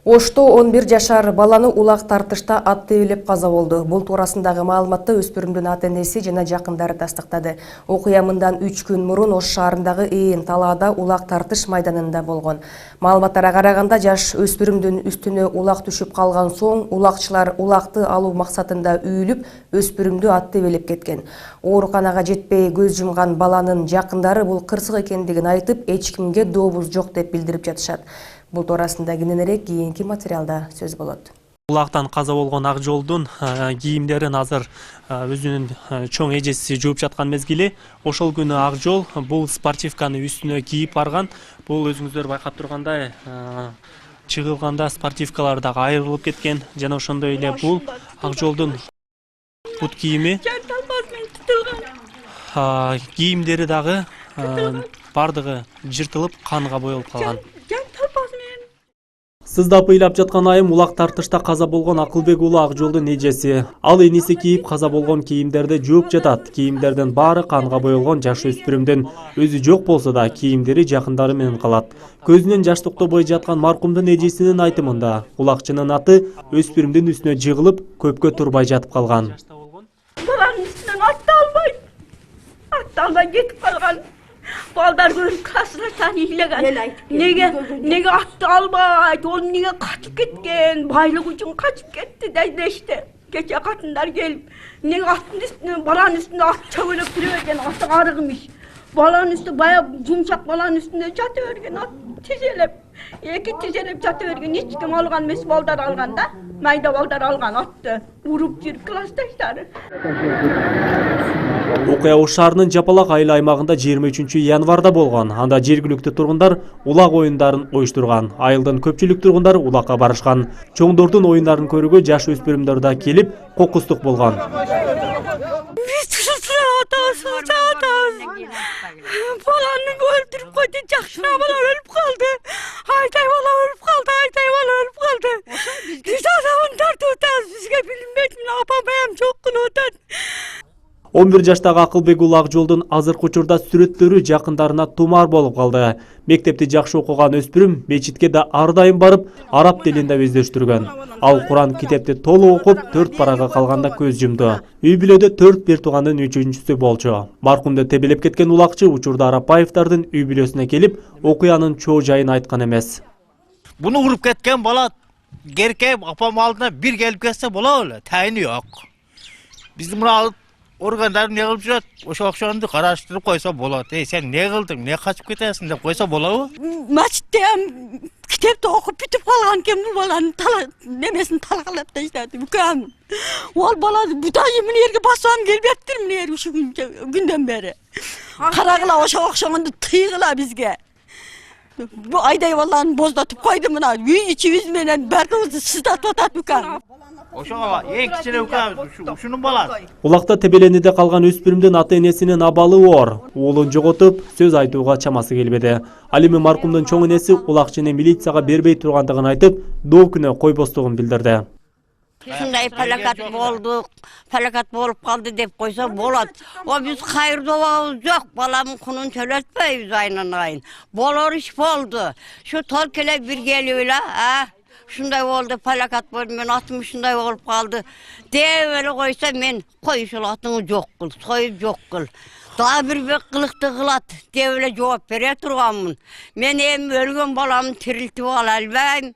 Ошто 11 жашар баланы улак тартышта ат тебелеп каза болду. Бул туурасындагы маалыматты өспүрүмдүн ата-энеси жана жакындары тастыктады. Окуя мындан 3 күн мурун Ош шаарындагы Ээн талаада улак тартыш майданында болгон. Маалыматтарга караганда жаш өспүрүмдүн үстүнө улак түшүп калган соң улакчылар улакты алуу максатында үйүлүп, өспүрүмдү ат тебелеп кеткен. Ооруканага жетпей көз жумган баланын жакындары бул кырсык экендигин айтып, эч кимге дообуз жок деп билдирип жатышат. Бул туурасында кененирээк кийинки материалда сөз болот. Улактан каза болгон Акжолдун кийимдерин азыр өзүнүн чоң эжеси жууп жаткан мезгили. Ошол күнү Акжол бул спортивканы үстүнө кийип барган. Бул өзүңүздөр байкап тургандай чыгылганда спортивкалар дагы айрылып кеткен. Жана ошондой эле бул Акжолдун бут кийими. Кийимдери дагы бардыгы жыртылып, канга боелуп калган. Сыздап ыйлап жаткан айым улак тартышта каза болгон Акылбек уулу Акжолдун эжеси. Ал эниси кийип каза болгон кийимдерди жууп жатат. Кийимдердин баары канга боелгон жаш өспүрүмдүн. Өзү жок болсо да кийимдери жакындары менен калат. Көзүнөн жаш токтобой жаткан маркумдун эжесинин айтымында улакчынын аты өспүрүмдүн үстүнө жыгылып, көпкө турбай жатып калган. Баланын үстүнөн атталбай кетип калган. Балдар көрүп касыртан ыйлаган. Неге атты албайт, ол неге качып кеткен, байлык үчүн качып кетти дешти. Кече катындар келип, неге аттын үстүнө, баланын үстүндө ат чөбөлөп тура берген, аты арыгымыш. Баланын үстү бая жумшак баланын үстүндө жата берген, ат тизелеп, эки тизелеп жата берген. Эч ким алган эмес, балдар алган да. Майда балдар алган атты. Уруп жүрүп классташтары. Окуя Ош шаарынын Жапалак айыл аймагында 23 январда болгон. Анда жергиликтүү тургундар улак оюндарын оюштурган. Айылдын көпчүлүк тургундары улакка барышкан. Чоңдордун оюндарын көрүүгө жаш өспүрүмдөр да келип, кокустук болгон. Баланы өлтүрүп койду, жакшына бала өлүп калды. Айтай бала өлүп калды, айтай бала өлүп калды. Биз азабын тартып атабыз, бизге билинбейт, апам аям жок кылып атат. 11 жаштагы Акылбек уулу Акжолдун азыркы учурда сүрөттөрү жакындарына тумар болуп калды. Мектепти жакшы окуган өспүрүм мечитке да ар дайым барып, араб тилинде өздөштүргөн. Ал Куран китепти толук окуп, 4 парага калганда көз жумду. Үй бүлөдө 4 бир туугандын 3-үчүсү болчу. Маркумду тебелеп кеткен улакчы учурда Арапаевдардын үй бүлөсүнө келип, окуянын чоо жайын айткан эмес. Буну уруп кеткен бала керке апам алдына бир келип кетсе боло эле, тайыны жок. Биздин мына органдар не кылып жүрөт, ошо окшонду караштырып койсо болот. Сен не кылдың, не качып кетесиң деп койсо болобу? Мачитте китепти окуп бүтүп калган экен, бул баланын немесин талкалап таштады. Үкөм. Ол бала бутайы мына жерге басам келбептир, мына жер ушу күндөн бери. Карагыла ошо окшогонду тыйгыла бизге. Бу айдай баланы боздотуп койду мына. Үй ичибиз менен бәркыбызды сыздатып атат үкөм. Ошого эң кичине үкөм ушунун баласы. Улакта тебелениде калган өспүрүмдүн ата-энесинин абалы оор. Уулун жоготуп, сөз айтууга чамасы келбеди. Ал эми маркумдун чоң энеси улакчыны милицияга бербей тургандыгын айтып, доокүнө койбостугун билдирди. Ушундай фалакат болуп калды деп койсо болот. О биз кайрдабабыз жок, баламын кунун төлөтпөйбүз айнын айын. Болор иш болду. Şu тол келе бир келип эле, Şunday oldu, felakat oldu, men atım şunday olup kaldı. Develi koysa men koy şu atını yok kıl, soyup yok kıl. Daha bir kılıktı kılat, develi cevap vere turganmın. Men hem ölgün balamı tiriltip alalbayım.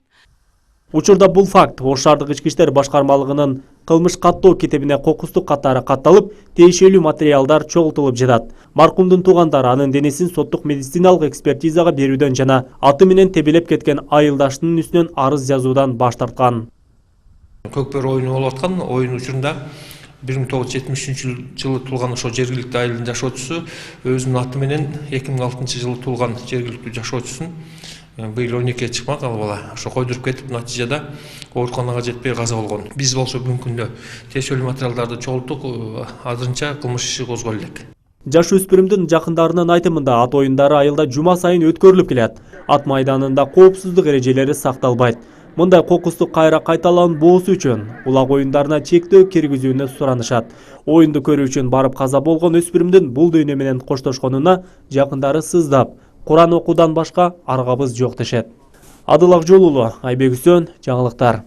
Учурда бул факт Ош шаардык ички иштер башкармалыгынын кылмыш каттоо кетебине кокустук катары катталып, тиешелүү материалдар чогултулуп жатат. Маркумдун туугандары анын денесин соттук медициналык экспертизага берүүдөн жана аты менен тебелеп кеткен айылдаштынын үстүнөн арыз жазуудан баш тарткан. Көкбөр оюну болуп аткан, оюн учурунда 1973-жылы туулган ошо жергиликтүү айылдын жашоочусу өзүнүн аты менен 2006-жылы туулган жергиликтүү жашоочусун быйыл 12-ге чыкмак ал бала. Ошо койдуруп кетип, натыйжада ооруканага жетпей каза болгон. Биз болсо бүгүнкү күндө тиешелүү материалдарды чогулттук, азырынча кылмыш иши козголду элек. Жаш өспүрүмдүн жакындарынын айтымында ат оюндары айылда жума сайын өткөрүлүп келет. Ат майданында коопсуздук эрежелери сакталбайт. Мындай кокустук кайра кайталанбоосу үчүн улак оюндарына чектөө киргизүүнү суранышат. Оюнду көрүү үчүн барып каза болгон өспүрүмдүн бул дүйнө менен коштошконуна жакындары сыздап, Куран окуудан башка аргабыз жок дешет. Адыл Акжол уулу, Айбек Үсөн, жаңылыктар.